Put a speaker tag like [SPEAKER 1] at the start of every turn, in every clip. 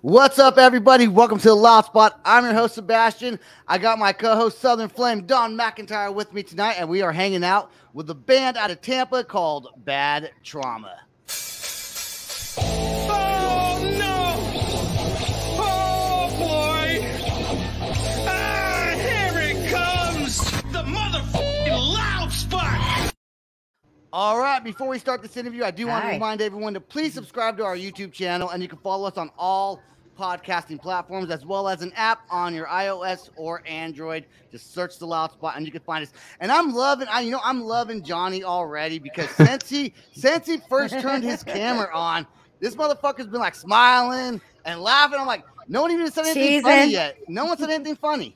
[SPEAKER 1] What's up, everybody? Welcome to the Loud Spot. I'm your host, Sebastian. I got my co-host, Southern Flame, Don McIntyre, with me tonight, and we are hanging out with a band out of Tampa called Bad Trauma.
[SPEAKER 2] Oh, no! Oh, boy! Ah, here it comes! The motherfucking Loud Spot!
[SPEAKER 1] All right, before we start this interview, I do want to
[SPEAKER 3] Hi.
[SPEAKER 1] remind everyone to please subscribe to our YouTube channel, and you can follow us on all podcasting platforms, as well as an app on your iOS or Android. Just search the Loud Spot, and you can find us. And I'm loving Johnny already, because since he first turned his camera on, this motherfucker's been like smiling and laughing. I'm like, no one even said anything funny yet. No one said anything funny.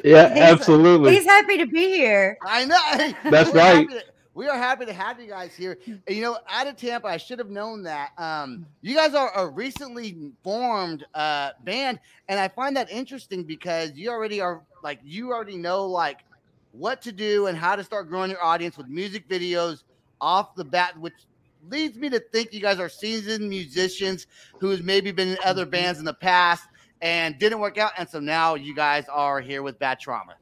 [SPEAKER 4] yeah, absolutely.
[SPEAKER 3] He's happy to be here.
[SPEAKER 1] I know.
[SPEAKER 4] That's right.
[SPEAKER 1] We are happy to have you guys here. You know, out of Tampa, I should have known that. You guys are a recently formed band, and I find that interesting because you already know like what to do and how to start growing your audience with music videos off the bat, which leads me to think you guys are seasoned musicians who's maybe been in other bands in the past and didn't work out, and so now you guys are here with Bad Trauma.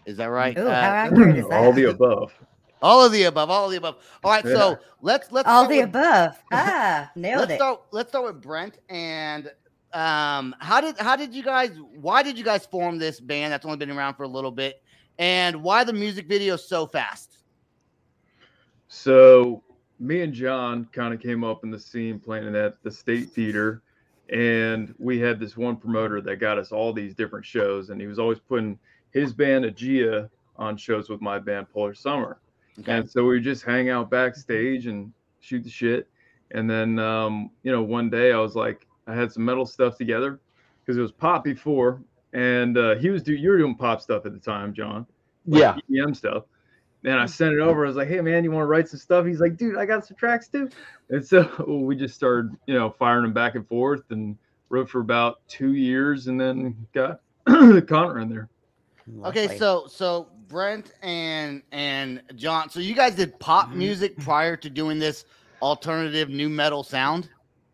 [SPEAKER 1] Is that right?
[SPEAKER 3] Ooh, how accurate is that?
[SPEAKER 4] All the above.
[SPEAKER 1] All of the above. All right,
[SPEAKER 4] Yeah.
[SPEAKER 1] so let's
[SPEAKER 3] All
[SPEAKER 1] start
[SPEAKER 3] the
[SPEAKER 1] with-
[SPEAKER 3] above. Nailed it.
[SPEAKER 1] Let's start with Brent. And why did you guys form this band that's only been around for a little bit, and why the music video so fast?
[SPEAKER 4] So me and John kind of came up in the scene playing at the State Theater, and we had this one promoter that got us all these different shows, and he was always putting his band Aegea on shows with my band Polar Summer.
[SPEAKER 1] Okay.
[SPEAKER 4] And so we would just hang out backstage and shoot the shit. And then, one day I was like, I had some metal stuff together because it was pop before. And you were doing pop stuff at the time, John.
[SPEAKER 5] Yeah.
[SPEAKER 4] EDM stuff. And I sent it over. I was like, hey, man, you want to write some stuff? He's like, dude, I got some tracks too. And so we just started, firing them back and forth and wrote for about 2 years and then got Connor in there.
[SPEAKER 1] Okay, so Brent and John, so you guys did pop music prior to doing this alternative new metal sound?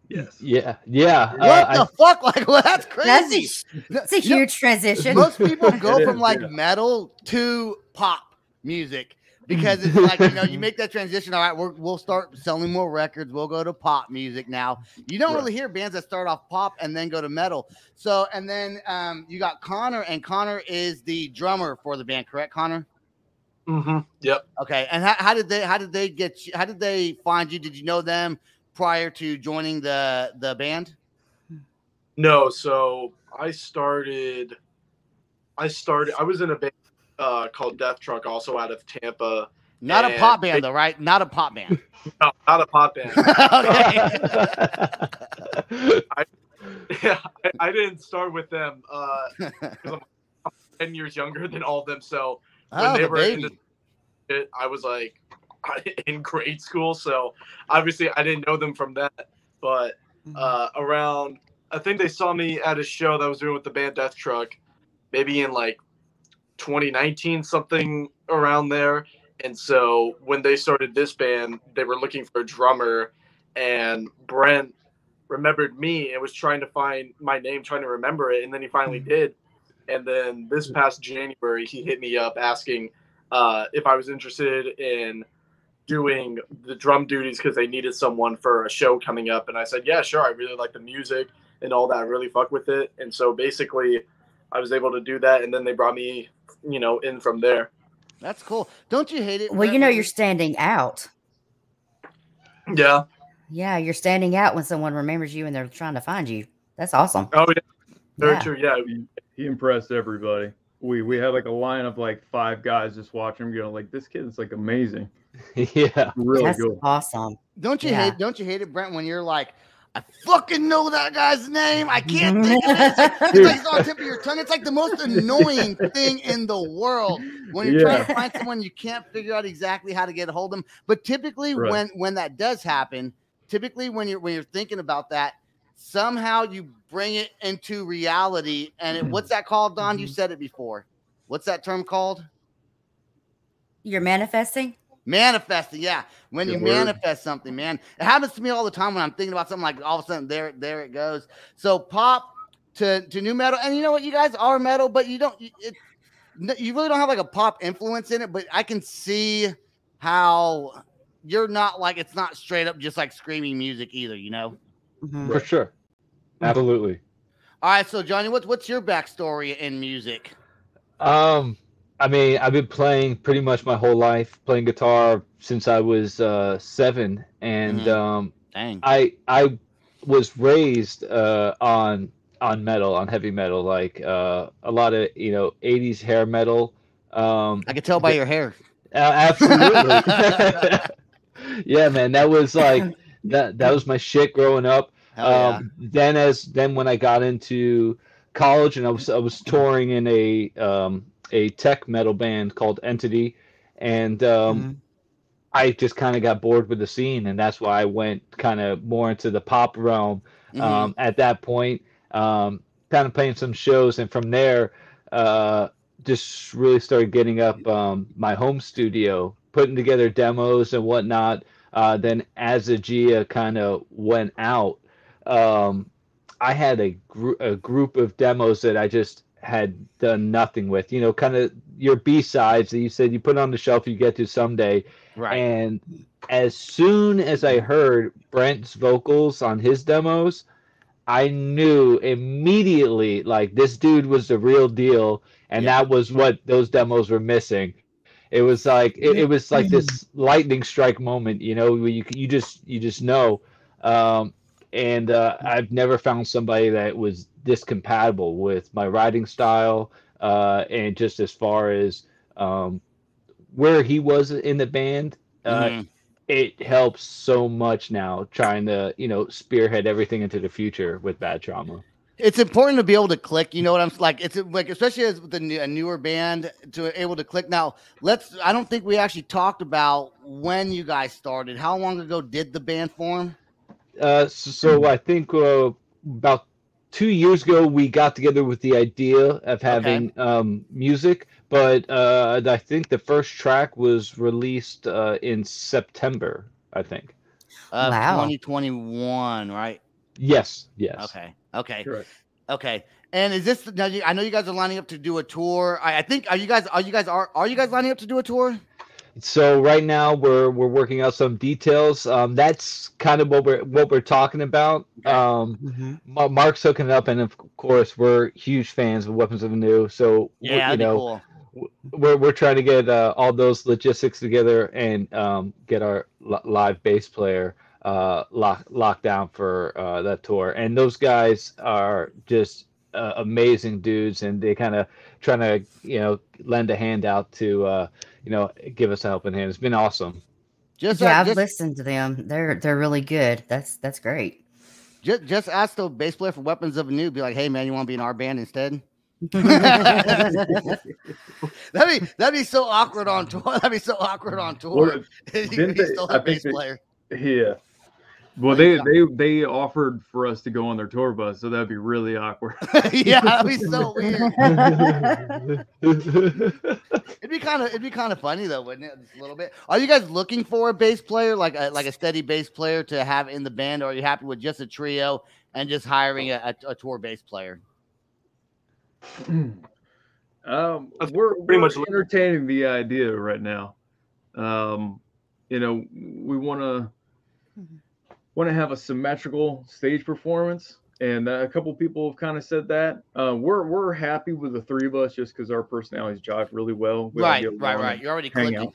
[SPEAKER 4] Yes.
[SPEAKER 5] Yeah.
[SPEAKER 1] What the fuck? Like, well, that's crazy.
[SPEAKER 3] It's a huge transition.
[SPEAKER 1] Most people go
[SPEAKER 4] It
[SPEAKER 1] from
[SPEAKER 4] is,
[SPEAKER 1] like
[SPEAKER 4] yeah.
[SPEAKER 1] metal to pop music because it's like, you make that transition. All right, we'll start selling more records. We'll go to pop music now. You don't really hear bands that start off pop and then go to metal. So, and then you got Connor, and Connor is the drummer for the band, correct, Connor?
[SPEAKER 6] Mm-hmm. Yep.
[SPEAKER 1] Okay. And how did they get you? How did they find you? Did you know them prior to joining the band?
[SPEAKER 6] No, so I was in a band called Death Truck, also out of Tampa.
[SPEAKER 1] Not a
[SPEAKER 6] And
[SPEAKER 1] pop band, though, right? Not a pop band.
[SPEAKER 6] No, not a pop band.
[SPEAKER 1] Okay.
[SPEAKER 6] I didn't start with them because I'm 10 years younger than all of them. So when they
[SPEAKER 1] the
[SPEAKER 6] were
[SPEAKER 1] baby.
[SPEAKER 6] in it, I was like in grade school. So obviously I didn't know them from that. But around, I think they saw me at a show that I was doing with the band Death Truck, maybe in like 2019, something around there. And so when they started this band, they were looking for a drummer, and Brent remembered me and was trying to find my name, trying to remember it. And then he finally did. And then this past January, he hit me up asking if I was interested in doing the drum duties because they needed someone for a show coming up. And I said, yeah, sure. I really like the music and all that. I really fuck with it. And so basically I was able to do that. And then they brought me, in from there.
[SPEAKER 1] That's cool. Don't you hate it?
[SPEAKER 3] Well, you're standing out.
[SPEAKER 6] Yeah.
[SPEAKER 3] Yeah, you're standing out when someone remembers you and they're trying to find you. That's awesome.
[SPEAKER 6] Oh, yeah. Very
[SPEAKER 3] Yeah.
[SPEAKER 6] true. Yeah.
[SPEAKER 4] He impressed everybody. We had like a line of like 5 guys just watching him going like, this kid's like amazing.
[SPEAKER 5] Yeah.
[SPEAKER 4] Really
[SPEAKER 3] That's
[SPEAKER 4] good.
[SPEAKER 3] awesome.
[SPEAKER 1] Don't you
[SPEAKER 3] Yeah.
[SPEAKER 1] hate it, Brent, when you're like, I fucking know that guy's name. I can't think of it. It's like it's on the tip of your tongue. It's like the most annoying thing in the world when you're trying to find someone you can't figure out exactly how to get a hold of them. But typically,
[SPEAKER 4] Right.
[SPEAKER 1] when that does happen, typically when you're thinking about that, somehow you bring it into reality. And what's that called, Don? You said it before. What's that term called?
[SPEAKER 3] You're manifesting?
[SPEAKER 1] Manifesting, yeah. When
[SPEAKER 4] Good
[SPEAKER 1] you
[SPEAKER 4] word.
[SPEAKER 1] manifest something, man, it happens to me all the time when I'm thinking about something. Like all of a sudden, there it goes. So pop to new metal, and you know what? You guys are metal, but you don't. You really don't have like a pop influence in it. But I can see how you're not like it's not straight up just like screaming music either. You know.
[SPEAKER 3] Mhm.
[SPEAKER 5] For sure. Absolutely.
[SPEAKER 1] All right, so Johnny, what's your backstory in music?
[SPEAKER 5] I mean, I've been playing pretty much my whole life, playing guitar since I was 7, and
[SPEAKER 1] Dang.
[SPEAKER 5] I was raised on metal, on heavy metal, like a lot of 80s hair metal.
[SPEAKER 1] I can tell by your hair.
[SPEAKER 5] Absolutely. Yeah, man, that was like that was my shit growing up.
[SPEAKER 1] Hell yeah.
[SPEAKER 5] Then when I got into college and I was touring in a tech metal band called Entity, and I just kind of got bored with the scene, and that's why I went kind of more into the pop realm at that point. Kind of playing some shows, and from there, just really started getting up my home studio, putting together demos and whatnot. Then as Aegea kind of went out, I had a group of demos that I just had done nothing with. Kind of your B-sides that you said you put on the shelf you get to someday.
[SPEAKER 1] Right.
[SPEAKER 5] And as soon as I heard Brent's vocals on his demos, I knew immediately like this dude was the real deal, and that was what those demos were missing. It was like it was like this lightning strike moment, where you just know. And I've never found somebody that was this compatible with my writing style, and just as far as where he was in the band. It helps so much now trying to spearhead everything into the future with Bad Trauma.
[SPEAKER 1] It's important to be able to click. You know what I'm like? It's like, especially as with a newer band, to able to click. Now, I don't think we actually talked about when you guys started. How long ago did the band form?
[SPEAKER 5] So I think about 2 years ago we got together with the idea of having music, but I think the first track was released in September, I think.
[SPEAKER 3] Wow.
[SPEAKER 1] 2021, right?
[SPEAKER 5] Yes.
[SPEAKER 1] Okay.
[SPEAKER 4] Correct.
[SPEAKER 1] Okay. And is this now? I know you guys are lining up to do a tour. I think are you guys lining up to do a tour?
[SPEAKER 5] So right now we're working out some details. That's kind of what we're talking about. Mark's hooking it up, and of course we're huge fans of Weapons of Anew. So
[SPEAKER 1] Cool.
[SPEAKER 5] we're trying to get all those logistics together and get our live bass player locked down for that tour. And those guys are just amazing dudes, and they kind of trying to lend a hand out to give us a helping hand. It's been awesome.
[SPEAKER 3] I've listened to them. They're really good. That's great.
[SPEAKER 1] Just ask the bass player for Weapons of Anew. Be like, hey man, you want to be in our band instead? that'd be so awkward on tour. That'd be so awkward on tour.
[SPEAKER 4] Well,
[SPEAKER 1] He's still the bass player.
[SPEAKER 4] Yeah. Well, they offered for us to go on their tour bus, so that'd be really awkward.
[SPEAKER 1] Yeah, that'd be so weird. It'd be kind of funny though, wouldn't it? Just a little bit. Are you guys looking for a bass player, like a steady bass player to have in the band, or are you happy with just a trio and just hiring a tour bass player?
[SPEAKER 4] We're pretty much entertaining the idea right now. We want to have a symmetrical stage performance, and a couple people have kind of said that. We're happy with the three of us just because our personalities jive really well.
[SPEAKER 1] Right. You're already clicking.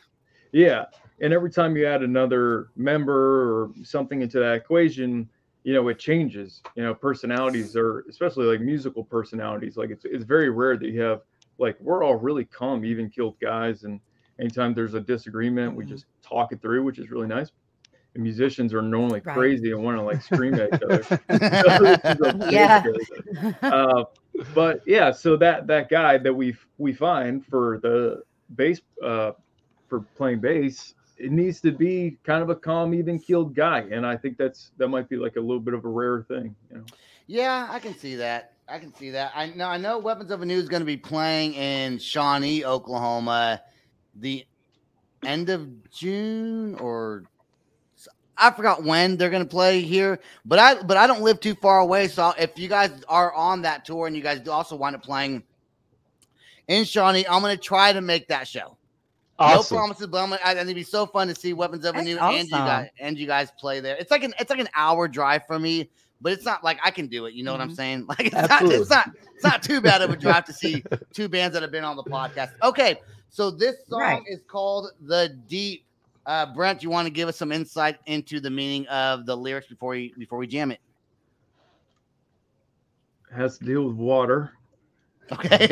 [SPEAKER 4] Yeah, and every time you add another member or something into that equation, it changes. Personalities are, especially like musical personalities. Like it's very rare that you have, like, we're all really calm, even-keeled guys, and anytime there's a disagreement, we just talk it through, which is really nice. And musicians are normally crazy and want to like scream at each other.
[SPEAKER 3] Yeah.
[SPEAKER 4] But yeah, so that guy that we find for the bass, for playing bass, it needs to be kind of a calm, even-keeled guy, and I think that might be like a little bit of a rare thing.
[SPEAKER 1] Yeah, I can see that. I know Weapons of Anew is going to be playing in Shawnee, Oklahoma, the end of June, or I forgot when they're gonna play here. But I don't live too far away, so if you guys are on that tour and you guys also wind up playing in Shawnee, I'm gonna try to make that show.
[SPEAKER 5] Awesome.
[SPEAKER 1] No promises, but I think it'd be so fun to see Weapons Avenue
[SPEAKER 3] That's
[SPEAKER 1] and you guys play there. It's like an hour drive for me, but it's not like I can do it. You know what I'm saying? Like it's not too bad of a drive to see two bands that have been on the podcast. Okay, so this song is called "The Deep." Brent, you want to give us some insight into the meaning of the lyrics before we jam it?
[SPEAKER 4] It has to deal with water.
[SPEAKER 1] Okay.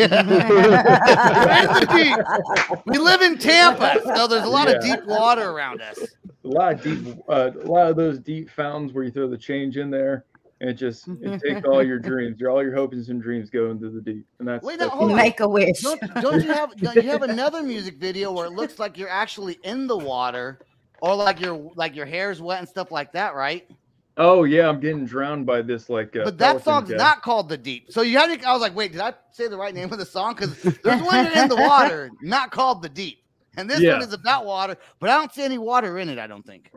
[SPEAKER 1] We live in Tampa, so there's a lot of deep water around us.
[SPEAKER 4] A lot of those deep fountains where you throw the change in there, and it takes all your dreams, all your hopes and dreams go into the deep, and that's
[SPEAKER 3] hold on. Make a wish.
[SPEAKER 1] Don't you have another music video where it looks like you're actually in the water, or like your hair's wet and stuff like that, right?
[SPEAKER 4] Oh yeah, I'm getting drowned by this
[SPEAKER 1] but that song's not called "The Deep." So you had to. I was like, wait, did I say the right name of the song? Because there's one in the water, not called "The Deep," and this one is about water, but I don't see any water in it. I don't think.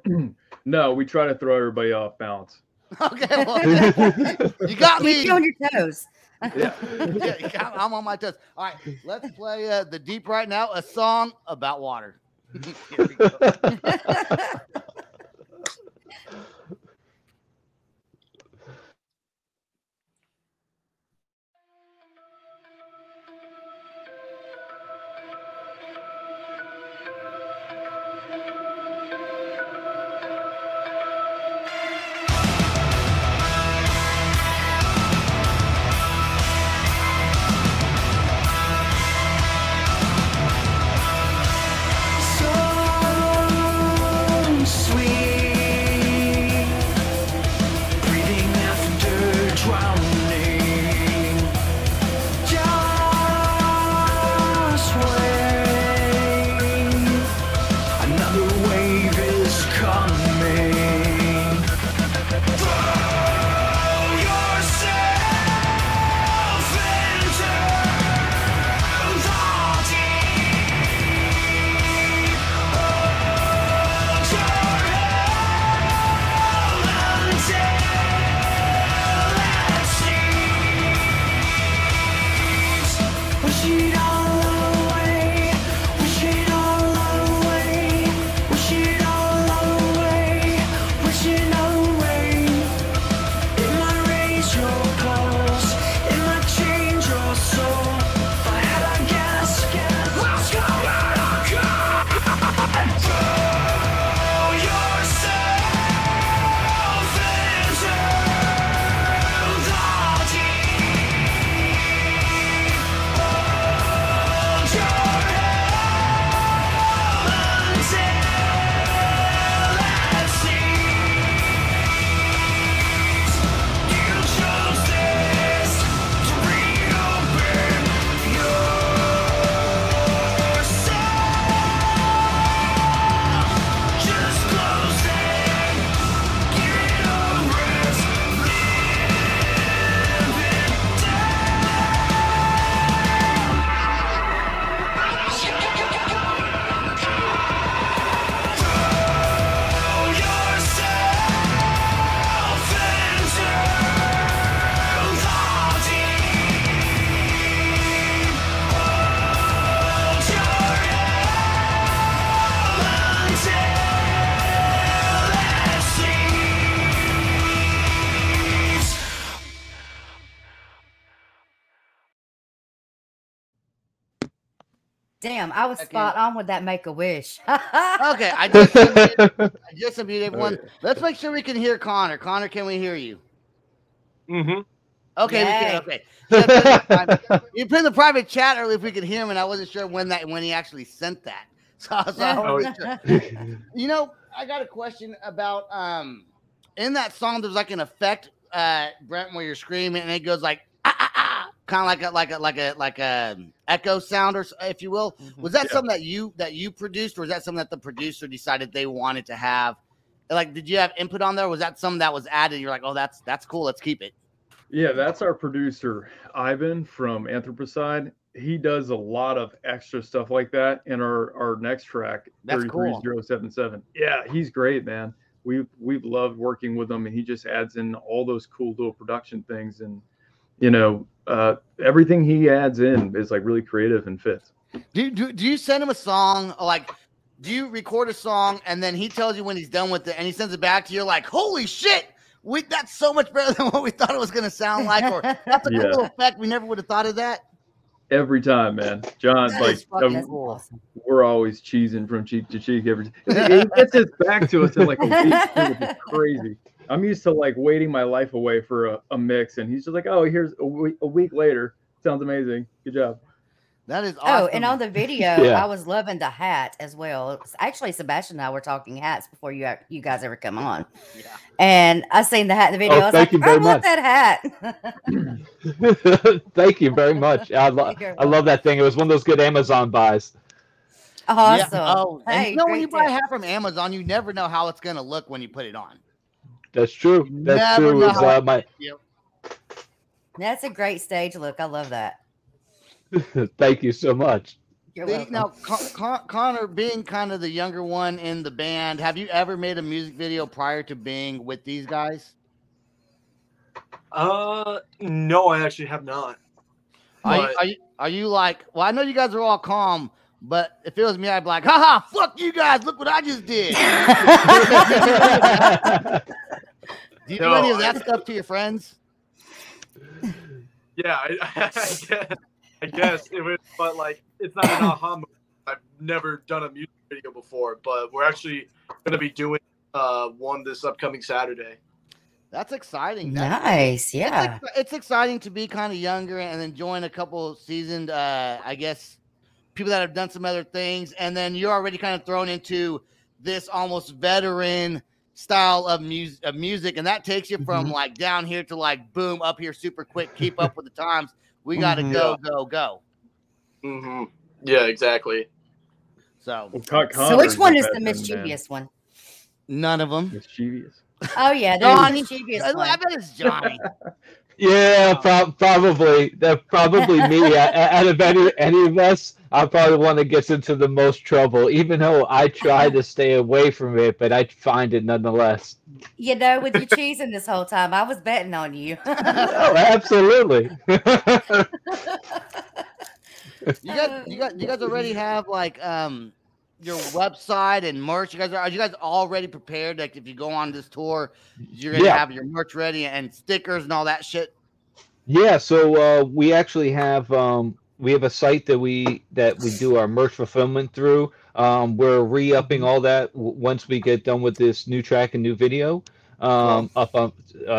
[SPEAKER 4] No, we try to throw everybody off balance.
[SPEAKER 1] Okay, well, you got me.
[SPEAKER 3] You're on your toes.
[SPEAKER 1] I'm on my toes. All right, let's play "The Deep" right now. A song about water. Here we go.
[SPEAKER 3] Damn, I was spot on with that Make-A-Wish.
[SPEAKER 1] Okay, I just unmuted everyone. Let's make sure we can hear Connor. Connor, can we hear you?
[SPEAKER 6] Mm-hmm.
[SPEAKER 1] Okay, we can. Okay. You put in the private chat earlier if we could hear him, and I wasn't sure when he actually sent that. So I wasn't sure. You know, I got a question about in that song. There's like an effect, Brent, where you're screaming, and it goes like kind of like a echo sound, or if you will. Was that something that you produced, or was that something that the producer decided they wanted to have? Like, did you have input on there? Was that something that was added? You're like, oh, that's cool. Let's keep it.
[SPEAKER 4] Yeah, that's our producer, Ivan from Anthropocide. he does a lot of extra stuff like that in our next track,
[SPEAKER 1] That's cool.
[SPEAKER 4] 33077. Yeah, he's great, man. We've loved working with him, and he just adds in all those cool little production things, and everything he adds in is like really creative and fits.
[SPEAKER 1] Do you send him a song? Like, do you record a song and then he tells you when he's done with it and he sends it back to you like, holy shit, that's so much better than what we thought it was going to sound like, or that's a cool little effect. We never would have thought of that.
[SPEAKER 4] Every time, man. John's like,
[SPEAKER 3] Awesome.
[SPEAKER 4] we're always cheesing from cheek to cheek. He gets this back to us in like a week. It's crazy. I'm used to like waiting my life away for a mix, and he's just like, oh, here's a week later. Sounds amazing. Good job.
[SPEAKER 1] That is awesome.
[SPEAKER 3] Oh, and on the video, I was loving the hat as well. It was actually, Sebastian and I were talking hats before you guys ever come on.
[SPEAKER 1] Yeah.
[SPEAKER 3] And I seen the hat in the video. I was like, I want that hat.
[SPEAKER 5] Thank you very much. I love that thing. It was one of those good Amazon buys.
[SPEAKER 3] Awesome.
[SPEAKER 1] Yeah. Oh,
[SPEAKER 3] hey,
[SPEAKER 1] and when you buy a hat from Amazon, you never know how it's going to look when you put it on.
[SPEAKER 5] That's true. That's true.
[SPEAKER 3] That's a great stage look. I love that.
[SPEAKER 5] Thank you so much.
[SPEAKER 3] You're welcome.
[SPEAKER 1] Now, Connor, being kind of the younger one in the band, have you ever made a music video prior to being with these guys?
[SPEAKER 6] No, I actually have not.
[SPEAKER 1] Are you like? Well, I know you guys are all calm, but if it was me, I'd be like, haha, fuck you guys! Look what I just did. Do you do any of that stuff to your friends?
[SPEAKER 6] Yeah, I guess it was, but like it's not an aha moment. I've never done a music video before, but we're actually going to be doing one this upcoming Saturday.
[SPEAKER 1] That's exciting.
[SPEAKER 3] Nice, yeah.
[SPEAKER 1] It's exciting to be kind of younger and then join a couple seasoned, I guess, people that have done some other things, and then you're already kind of thrown into this almost veteran style of music, and that takes you from like down here to like boom up here super quick. Keep up with the times. We got to go.
[SPEAKER 6] Mm-hmm. Yeah, exactly.
[SPEAKER 1] So
[SPEAKER 3] which one is the mischievous one?
[SPEAKER 1] None of them.
[SPEAKER 3] Mischievous. Oh yeah, the mischievous one.
[SPEAKER 1] I bet it's Johnny.
[SPEAKER 5] Yeah, probably. That's probably me. Out of any of us, I'm probably the one that gets into the most trouble, even though I try to stay away from it, but I find it nonetheless.
[SPEAKER 3] You know, with you cheesing this whole time, I was betting on you.
[SPEAKER 5] Oh, absolutely.
[SPEAKER 1] You guys already have like your website and merch. Are you guys already prepared? Like if you go on this tour, you're gonna have your merch ready and stickers and all that shit.
[SPEAKER 5] Yeah, so we actually have a site that we do our merch fulfillment through. We're re-upping all that once we get done with this new track and new video. Up on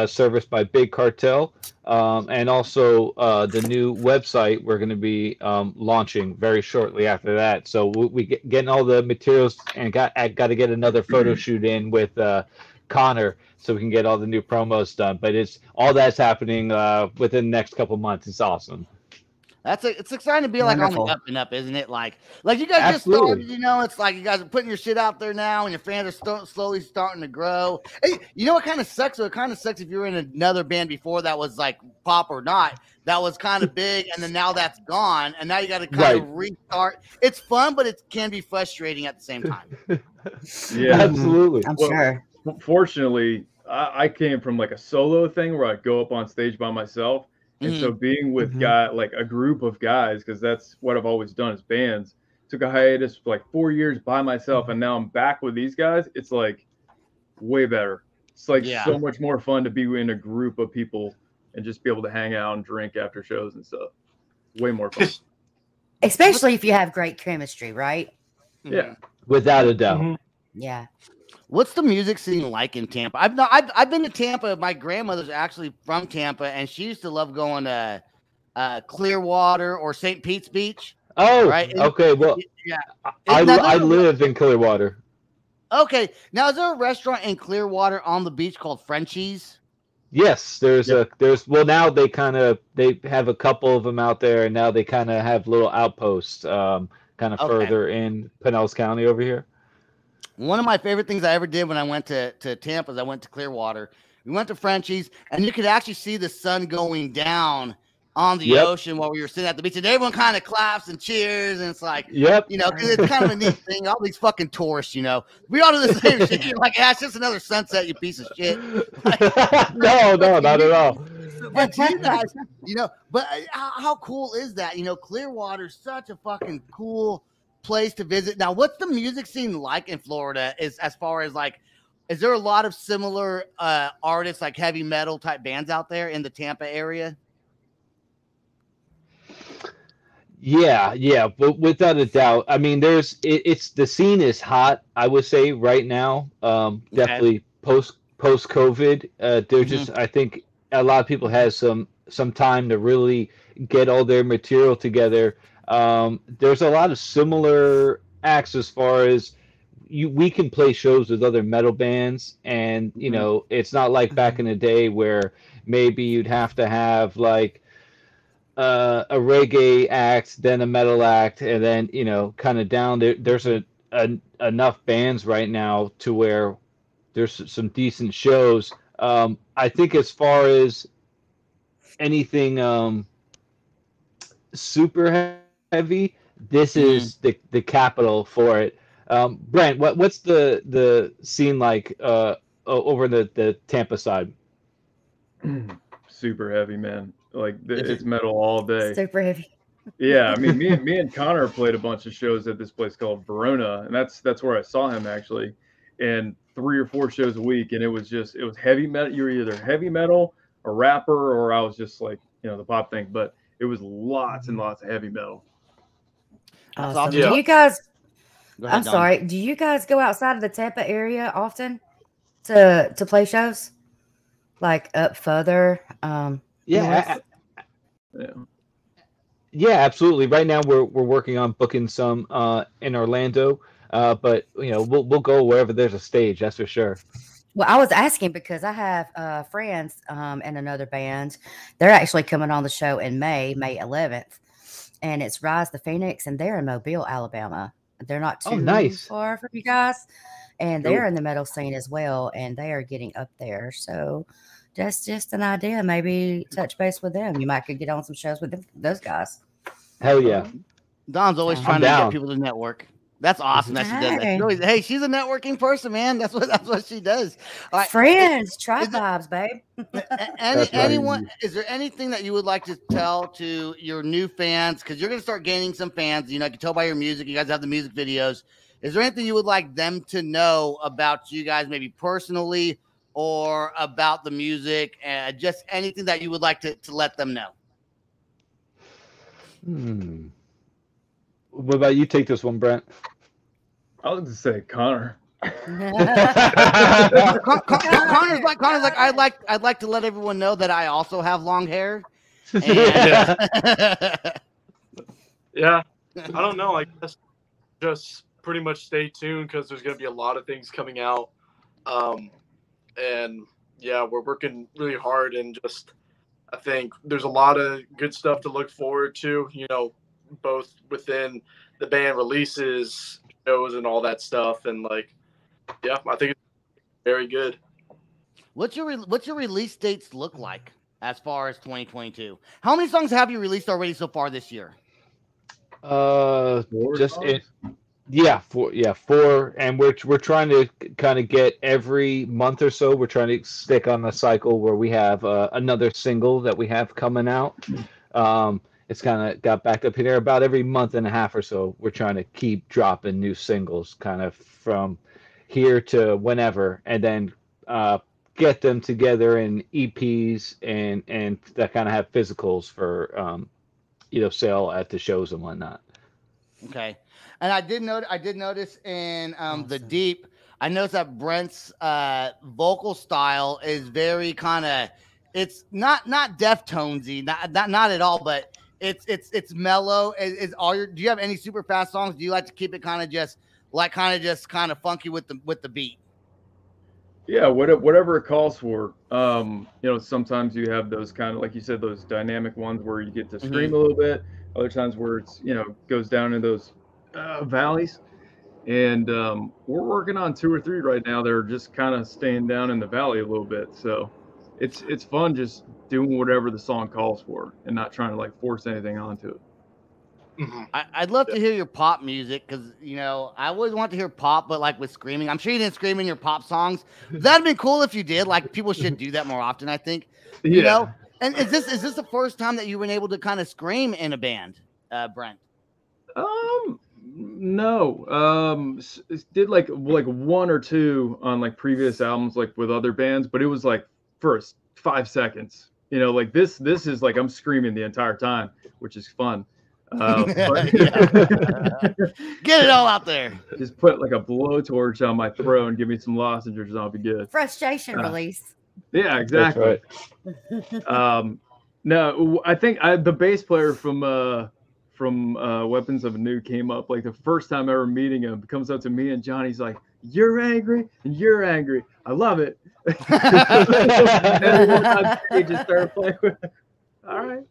[SPEAKER 5] serviced by Big Cartel, and also the new website we're going to be launching very shortly after that. So we getting all the materials, and got to get another photo shoot in with Connor so we can get all the new promos done. But it's all that's happening within the next couple months. It's awesome.
[SPEAKER 1] It's exciting to be like on the up and up, isn't it? Like you guys just started, it's like you guys are putting your shit out there now, and your fans are slowly starting to grow. Hey, you know what kind of sucks? It kind of sucks if you were in another band before that was like pop or not, that was kind of big, and then now that's gone, and now you got to kind of restart. It's fun, but it can be frustrating at the same time.
[SPEAKER 4] Yeah,
[SPEAKER 5] absolutely.
[SPEAKER 3] I'm sure.
[SPEAKER 4] Fortunately, I came from like a solo thing where I'd go up on stage by myself. And so being with like a group of guys, because that's what I've always done as bands, took a hiatus for like 4 years by myself, and now I'm back with these guys. It's like way better. It's like so much more fun to be in a group of people and just be able to hang out and drink after shows and stuff. Way more fun.
[SPEAKER 3] Especially if you have great chemistry, right?
[SPEAKER 4] Yeah.
[SPEAKER 5] Without a doubt.
[SPEAKER 3] Yeah.
[SPEAKER 1] What's the music scene like in Tampa? I've been to Tampa. My grandmother's actually from Tampa, and she used to love going to Clearwater or St. Pete's Beach.
[SPEAKER 5] Oh,
[SPEAKER 1] right.
[SPEAKER 5] Okay. Well,
[SPEAKER 1] yeah,
[SPEAKER 5] I live in Clearwater.
[SPEAKER 1] Okay. Now, is there a restaurant in Clearwater on the beach called Frenchie's?
[SPEAKER 5] Yes, now they have a couple of them out there, and now they kind of have little outposts, kind of further in Pinellas County over here.
[SPEAKER 1] One of my favorite things I ever did when I went to Tampa is I went to Clearwater. We went to Frenchie's, and you could actually see the sun going down on the ocean while we were sitting at the beach, and everyone kind of claps and cheers, and it's like, you know, because it's kind of a neat thing. All these fucking tourists, you know, we all do the same shit. You're like, yeah, it's just another sunset, you piece of shit. Like,
[SPEAKER 5] no, not at all.
[SPEAKER 1] But you guys, you know, but how cool is that? You know, Clearwater's such a fucking cool place to visit. Now, what's the music scene like in Florida? Is as far as like, is there a lot of similar artists, like heavy metal type bands out there in the Tampa area?
[SPEAKER 5] Yeah, but without a doubt. I mean, it's the scene is hot, I would say, right now. Definitely post COVID. They're just, I think a lot of people has some time to really get all their material together. There's a lot of similar acts as far as we can play shows with other metal bands, and you know, it's not like back in the day where maybe you'd have to have like a reggae act, then a metal act, and then, you know, kind of down there. There's enough bands right now to where there's some decent shows. I think as far as anything super heavy, this is the capital for it. Brent, what's the scene like over the Tampa side?
[SPEAKER 4] Super heavy, man. Like it's metal all day.
[SPEAKER 3] Super heavy.
[SPEAKER 4] Yeah, I mean, me and Connor played a bunch of shows at this place called Verona, and that's where I saw him actually, and 3 or 4 shows a week, and it was heavy metal. You were either heavy metal, a rapper, or I was just like, you know, the pop thing. But it was lots and lots of heavy metal.
[SPEAKER 3] Awesome. Yeah. Do you guys? I'm sorry. Do you guys go outside of the Tampa area often to play shows, like up further?
[SPEAKER 5] Yeah, absolutely. Right now we're working on booking some in Orlando, but you know, we'll go wherever there's a stage. That's for sure.
[SPEAKER 3] Well, I was asking because I have friends in another band. They're actually coming on the show in May 11th, and it's Rise the Phoenix, and they're in Mobile, Alabama. They're not too far from you guys, and they're in the metal scene as well, and they are getting up there. So that's just an idea. Maybe touch base with them. You might could get on some shows with those guys.
[SPEAKER 5] Hell yeah.
[SPEAKER 1] Don's always trying to get people to network. That's awesome that she does that. Really, hey, she's a networking person, man. That's what she does.
[SPEAKER 3] Friends, tribe vibes, babe.
[SPEAKER 1] Anyone? Is there anything that you would like to tell to your new fans? Because you're going to start gaining some fans. You know, I can tell by your music. You guys have the music videos. Is there anything you would like them to know about you guys, maybe personally, or about the music, and just anything that you would like to let them know?
[SPEAKER 5] What about you? Take this one, Brent.
[SPEAKER 4] I was going to say Connor.
[SPEAKER 1] Connor's like I'd like to let everyone know that I also have long hair. And
[SPEAKER 6] yeah, I don't know. I guess just pretty much stay tuned because there's going to be a lot of things coming out. And yeah, we're working really hard, and just I think there's a lot of good stuff to look forward to, you know, both within the band releases, shows, and all that stuff. And like, yeah, I think it's very good.
[SPEAKER 1] What's your release dates look like as far as 2022? How many songs have you released already so far this year?
[SPEAKER 5] Four, and we're trying to kind of get every month or so. We're trying to stick on the cycle where we have another single that we have coming out. It's kind of got backed up here about every month and a half or so. We're trying to keep dropping new singles, kind of from here to whenever, and then get them together in EPs and that kind of have physicals for sale at the shows and whatnot.
[SPEAKER 1] Okay. And I did notice in The Deep, I noticed that Brent's vocal style is very kind of, it's not Deftonesy, not at all, but it's mellow. Do you have any super fast songs? Do you like to keep it kind of funky with the beat?
[SPEAKER 4] Yeah, whatever it calls for. Sometimes you have those kind of, like you said, those dynamic ones where you get to scream a little bit. Other times where it's, goes down in those valleys. And we're working on 2 or 3 right now that are just kind of staying down in the valley a little bit. So it's fun just doing whatever the song calls for and not trying to like force anything onto it.
[SPEAKER 1] I'd love to hear your pop music because, you know, I always want to hear pop, but like with screaming. I'm sure you didn't scream in your pop songs. That'd be cool if you did. Like, people should do that more often, I think. You know? And is this the first time that you've been able to kind of scream in a band, Brent?
[SPEAKER 4] No. Did like one or two on like previous albums, like with other bands, but it was like first 5 seconds. You know, like this is like I'm screaming the entire time, which is fun. But
[SPEAKER 1] get it all out there.
[SPEAKER 4] Just put like a blowtorch on my throat and give me some lozenges, and I'll be good.
[SPEAKER 3] Frustration release.
[SPEAKER 4] Yeah, exactly. Right. No, I think the bass player from Weapons of Anew came up like the first time ever meeting him. Comes up to me and Johnny's like, "You're angry and you're angry. I love it." And he just started playing with it. All right.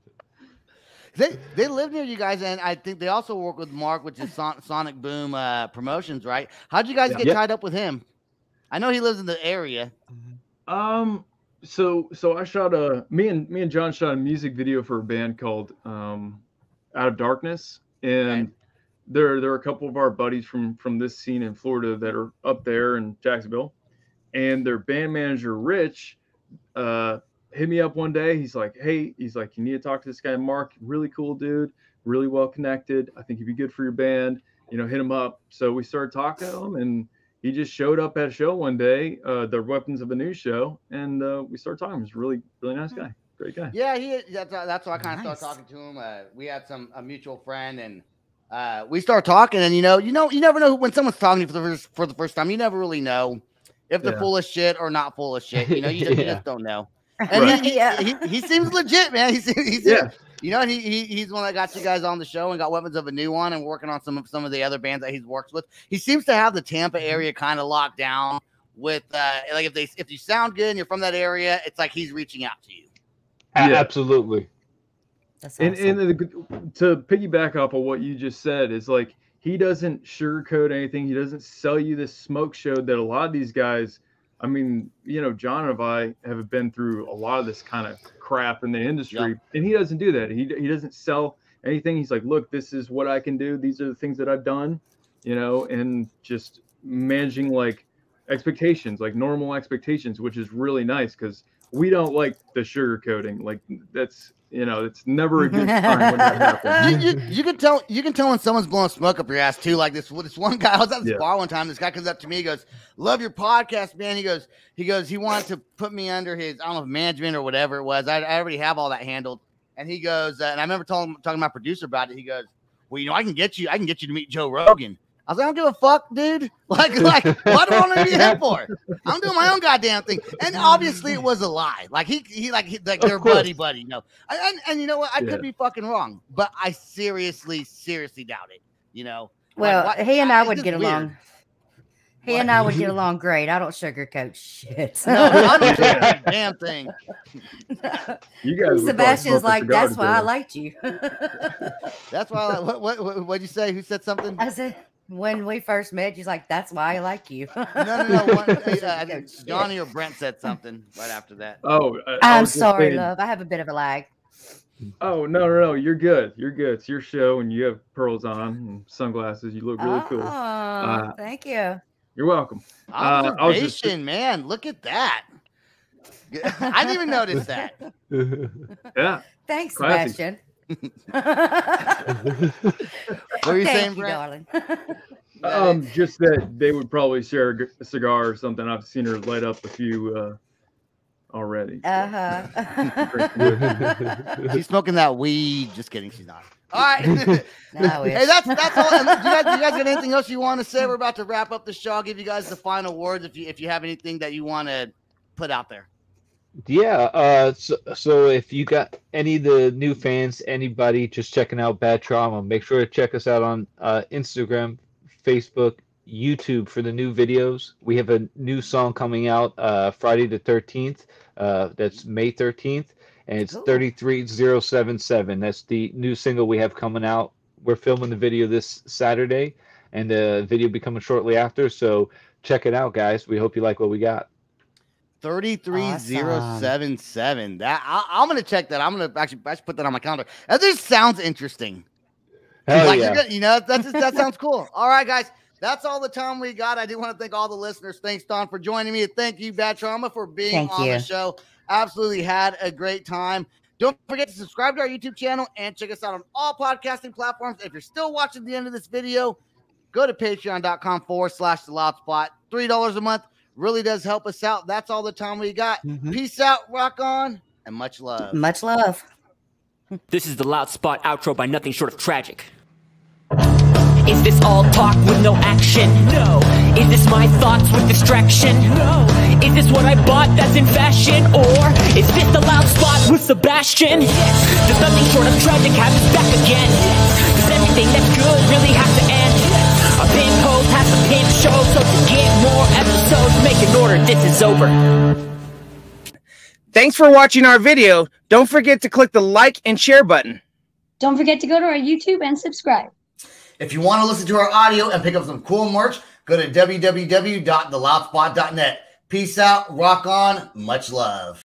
[SPEAKER 1] They live near you guys, and I think they also work with Mark, which is Sonic Boom Promotions, right? How'd you guys get tied up with him? I know he lives in the area.
[SPEAKER 4] So I shot me and John shot a music video for a band called Out of Darkness, and there are a couple of our buddies from this scene in Florida that are up there in Jacksonville, and their band manager Rich hit me up one day. He's like, "Hey," he's like, "you need to talk to this guy Mark. Really cool dude, really well connected. I think he'd be good for your band. You know, hit him up." So we started talking to him, and he just showed up at a show one day, the Weapons of Anew show, and we started talking. He's a really nice guy, great guy.
[SPEAKER 1] Yeah, that's why I kind of started talking to him. We had a mutual friend, and we started talking. And you never know when someone's talking to you for the first time. You never really know if they're full of shit or not full of shit. You know, you just don't know. And he seems legit, man. He's you know, and he's one that got you guys on the show and got Weapons of Anew on and working on some of the other bands that he's worked with. He seems to have the Tampa area kind of locked down with like if you sound good and you're from that area, it's like he's reaching out to you.
[SPEAKER 5] Absolutely.
[SPEAKER 3] That's awesome.
[SPEAKER 4] And to piggyback off of what you just said is like he doesn't sugarcoat anything. He doesn't sell you this smoke show that a lot of these guys. I mean, you know, John and I have been through a lot of this kind of crap in the industry, and he doesn't do that. He doesn't sell anything. He's like, "Look, this is what I can do. These are the things that I've done," you know, and just managing like expectations, like normal expectations, which is really nice because we don't like the sugarcoating. Like that's, you know, it's never a good time when that happens.
[SPEAKER 1] You can tell when someone's blowing smoke up your ass too. Like this one guy, I was at this bar one time. This guy comes up to me, he goes, "Love your podcast, man." He goes, he wanted to put me under his, I don't know if management or whatever it was. I already have all that handled. And he goes, and I remember talking to my producer about it. He goes, "Well, you know, I can get you to meet Joe Rogan." I was like, "I don't give a fuck, dude. Like, what do I want to meet him for? I'm doing my own goddamn thing." And obviously, it was a lie. Like he they're buddy, you know. And you know what? I could be fucking wrong, but I seriously doubt it. You know.
[SPEAKER 3] Well,
[SPEAKER 1] like,
[SPEAKER 3] he and I would get
[SPEAKER 1] weird.
[SPEAKER 3] along. He and I would get along great. I don't sugarcoat shit.
[SPEAKER 1] No, I don't sugarcoat a damn thing.
[SPEAKER 4] You guys,
[SPEAKER 3] Sebastian's like, "That's why I liked you."
[SPEAKER 1] That's why. What'd you say? Who said something?
[SPEAKER 3] I said, when we first met, he's like, "That's why I like you."
[SPEAKER 1] No. I think Johnny or Brent said something right after that.
[SPEAKER 4] Oh,
[SPEAKER 3] I'm sorry, love. I have a bit of a lag.
[SPEAKER 4] Oh, no. You're good. It's your show, and you have pearls on and sunglasses. You look really cool.
[SPEAKER 3] Thank you.
[SPEAKER 4] You're welcome.
[SPEAKER 1] Observation, man. Look at that. I didn't even notice that.
[SPEAKER 4] Yeah.
[SPEAKER 3] Thanks,
[SPEAKER 4] Classy.
[SPEAKER 3] Sebastian.
[SPEAKER 1] What were you saying,
[SPEAKER 3] Thank you,
[SPEAKER 1] Brent?
[SPEAKER 3] darling.
[SPEAKER 4] Just that they would probably share a cigar or something. I've seen her light up a few already.
[SPEAKER 1] She's smoking that weed. Just kidding, she's not. All right.
[SPEAKER 3] No,
[SPEAKER 1] Hey, that's all. Do you guys got anything else you want to say? We're about to wrap up the show. I'll give you guys the final words if you have anything that you want to put out there.
[SPEAKER 5] Yeah. So if you got any of the new fans, anybody just checking out Bad Trauma, make sure to check us out on Instagram, Facebook, YouTube for the new videos. We have a new song coming out Friday the 13th. That's May 13th. And it's 33077. That's the new single we have coming out. We're filming the video this Saturday, and the video will be coming shortly after. So check it out, guys. We hope you like what we got.
[SPEAKER 1] 33077. That I'm gonna check that. I'm gonna actually put that on my calendar. That just sounds interesting.
[SPEAKER 5] Hell
[SPEAKER 1] Like,
[SPEAKER 5] yeah.
[SPEAKER 1] you know, that sounds cool. All right, guys. That's all the time we got. I do want to thank all the listeners. Thanks, Don, for joining me. Thank you, Bad Trauma, for being on the show. Absolutely had a great time. Don't forget to subscribe to our YouTube channel and check us out on all podcasting platforms. If you're still watching the end of this video, go to patreon.com/theloudspot. $3 a month really does help us out. That's all the time we got. Peace out, rock on, and much love.
[SPEAKER 3] Much love.
[SPEAKER 7] This is the Loud Spot outro by nothing short of tragic. Is this all talk with no action? No. Is this my thoughts with distraction? No. Is this what I bought that's in fashion? Or is this the Loud Spot with Sebastian? Yes. Does nothing short of tragic have us back again? Yes. Does everything that's good really have to end? Yes. A pimp host has a pimp show, so to get more episodes, make an order, this is over.
[SPEAKER 8] Thanks for watching our video. Don't forget to click the like and share button.
[SPEAKER 9] Don't forget to go to our YouTube and subscribe.
[SPEAKER 1] If you want to listen to our audio and pick up some cool merch, go to www.theloudspot.net. Peace out, rock on, much love.